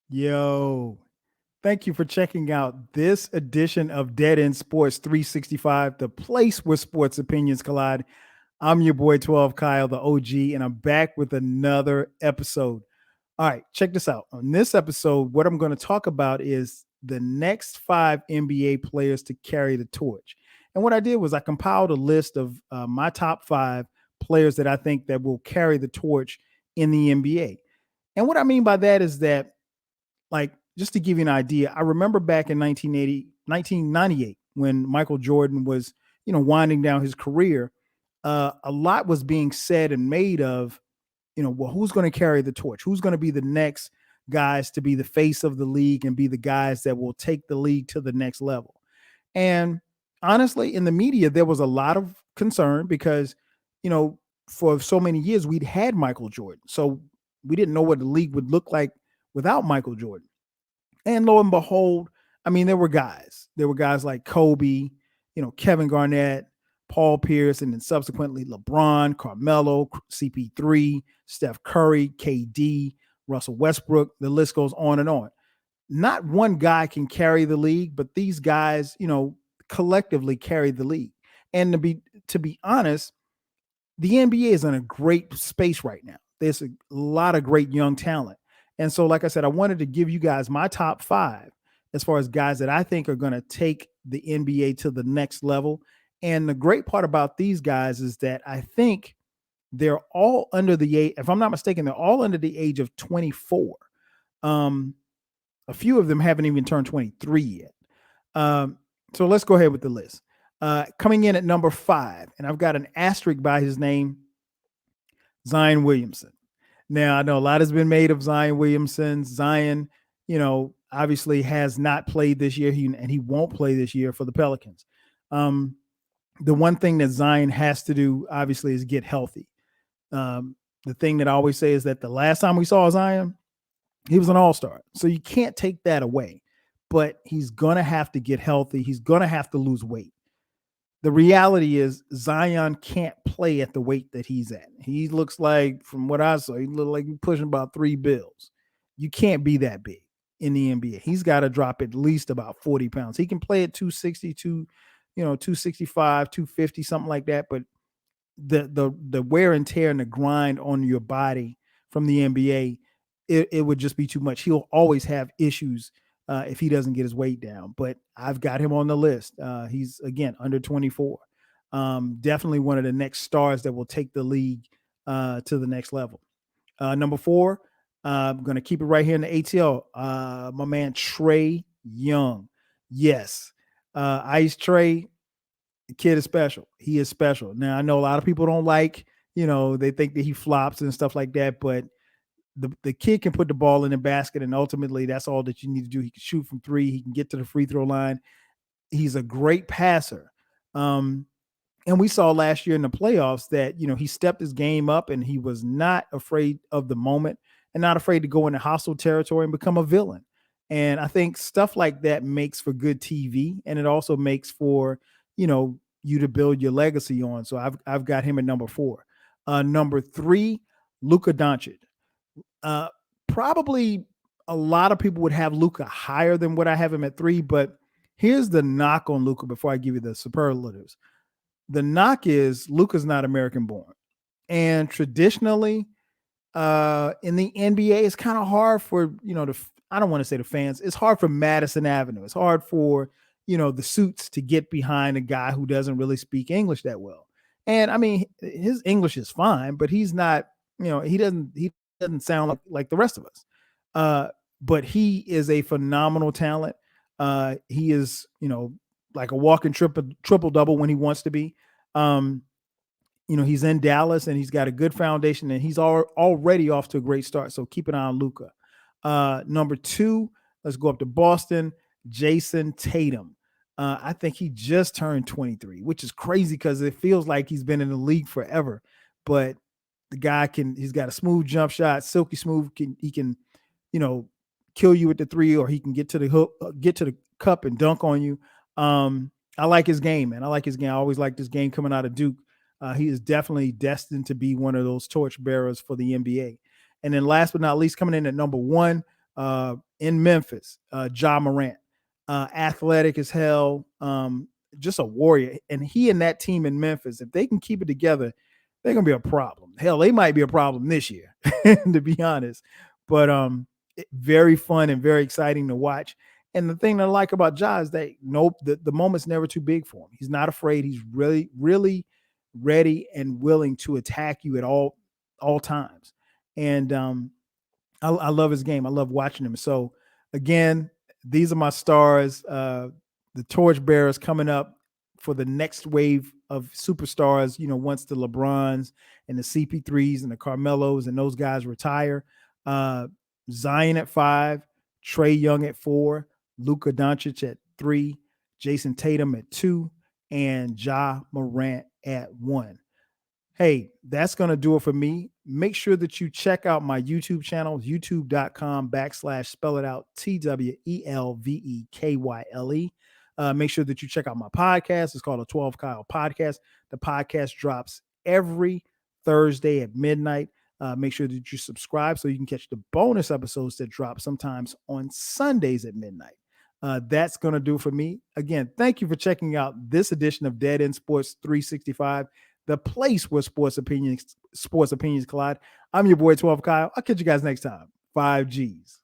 Yo, thank you for checking out this edition of Dead End Sports 365, the place where sports opinions collide. I'm your boy 12 Kyle, the OG, and I'm back with another episode. All right, check this out. On this episode, what I'm going to talk about is the next five NBA players to carry the torch. And what I did was I compiled a list of my top five players that I think that will carry the torch in the NBA. And what I mean by that is that, like, just to give you an idea, I remember back in 1998, when Michael Jordan was, winding down his career. A lot was being said and made of, well, who's going to carry the torch? Who's going to be the next guys to be the face of the league and be the guys that will take the league to the next level? And honestly, in the media, there was a lot of concern because, you know, for so many years we'd had Michael Jordan. So we didn't know what the league would look like without Michael Jordan. And lo and behold, I mean, there were guys. There were guys like Kobe, Kevin Garnett, Paul Pierce, and then subsequently LeBron, Carmelo, CP3, Steph Curry, KD, Russell Westbrook. The list goes on and on. Not one guy can carry the league, but these guys, collectively carry the league. And to be honest, the NBA is in a great space right now. There's a lot of great young talent. And so, like I said, I wanted to give you guys my top five as far as guys that I think are going to take the NBA to the next level. And the great part about these guys is that I think they're all under the age, if I'm not mistaken, they're all under the age of 24. Um, a few of them haven't even turned 23 yet. So let's go ahead with the list. Coming in at number five, and I've got an asterisk by his name, Zion Williamson. Now, I know a lot has been made of Zion Williamson. Zion, obviously has not played this year, and he won't play this year for the Pelicans. Um, the one thing that Zion has to do, obviously, is get healthy. The thing that I always say is that the last time we saw Zion, he was an all-star. So you can't take that away. But he's going to have to get healthy. He's going to have to lose weight. The reality is Zion can't play at the weight that he's at. He looks like, from what I saw, he looked like he's pushing about 3 bills. You can't be that big in the NBA. He's got to drop at least about 40 pounds. He can play at 262, 265, 250, something like that. But the wear and tear and the grind on your body from the NBA, it would just be too much. He'll always have issues if he doesn't get his weight down. But I've got him on the list. He's, again, under 24. Definitely one of the next stars that will take the league to the next level. Number four, I'm going to keep it right here in the ATL. My man, Trae Young. Yes. Ice Trae, the kid is special. He is special. Now, I know a lot of people don't like, they think that he flops and stuff like that, but the kid can put the ball in the basket, and ultimately that's all that you need to do. He can shoot from three. He can get to the free throw line. He's a great passer. And we saw last year in the playoffs that, he stepped his game up and he was not afraid of the moment and not afraid to go into hostile territory and become a villain. And I think stuff like that makes for good TV, and it also makes for, you to build your legacy on. So I've got him at number four. Number three, Luka Doncic. Probably a lot of people would have Luka higher than what I have him at three, but here's the knock on Luka before I give you the superlatives. The knock is Luka's not American born. And traditionally, in the NBA, it's kind of hard for, I don't want to say the fans, it's hard for Madison Avenue. It's hard for, the suits to get behind a guy who doesn't really speak English that well. And I mean, his English is fine, but he's not, he doesn't sound like the rest of us. But he is a phenomenal talent. He is, like a walking triple double when he wants to be. He's in Dallas and he's got a good foundation, and he's already off to a great start. So keep an eye on Luka. Number two, let's go up to Boston. Jason Tatum. I think he just turned 23, which is crazy because it feels like he's been in the league forever. But the guy he's got a smooth jump shot, silky smooth. He can, kill you with the three, or he can get to the hook, get to the cup and dunk on you. I like his game, man. I like his game. I always like this game coming out of Duke. He is definitely destined to be one of those torch bearers for the NBA. And then last but not least, coming in at number one, in Memphis, Ja Morant, athletic as hell, just a warrior. And he and that team in Memphis, if they can keep it together, they're gonna be a problem. Hell, they might be a problem this year, to be honest. But very fun and very exciting to watch. And the thing that I like about Ja is that nope, the moment's never too big for him. He's not afraid. He's really, really ready and willing to attack you at all times. And I love his game. I love watching him. So again, these are my stars. The torchbearers coming up for the next wave of superstars. Once the LeBrons and the CP3s and the Carmelos and those guys retire, uh, Zion at 5, Trey Young at 4, Luka Doncic at 3, Jason Tatum at 2, and Ja Morant at 1. Hey, that's going to do it for me. Make sure that you check out my YouTube channel, youtube.com/spell it out, TWELVEKYLE. Make sure that you check out my podcast. It's called a 12 Kyle podcast. The podcast drops every Thursday at midnight. Make sure that you subscribe so you can catch the bonus episodes that drop sometimes on Sundays at midnight. That's going to do it for me. Again, thank you for checking out this edition of Dead End Sports 365, the place where sports opinions collide. I'm your boy 12 Kyle. I'll catch you guys next time. 5 G's.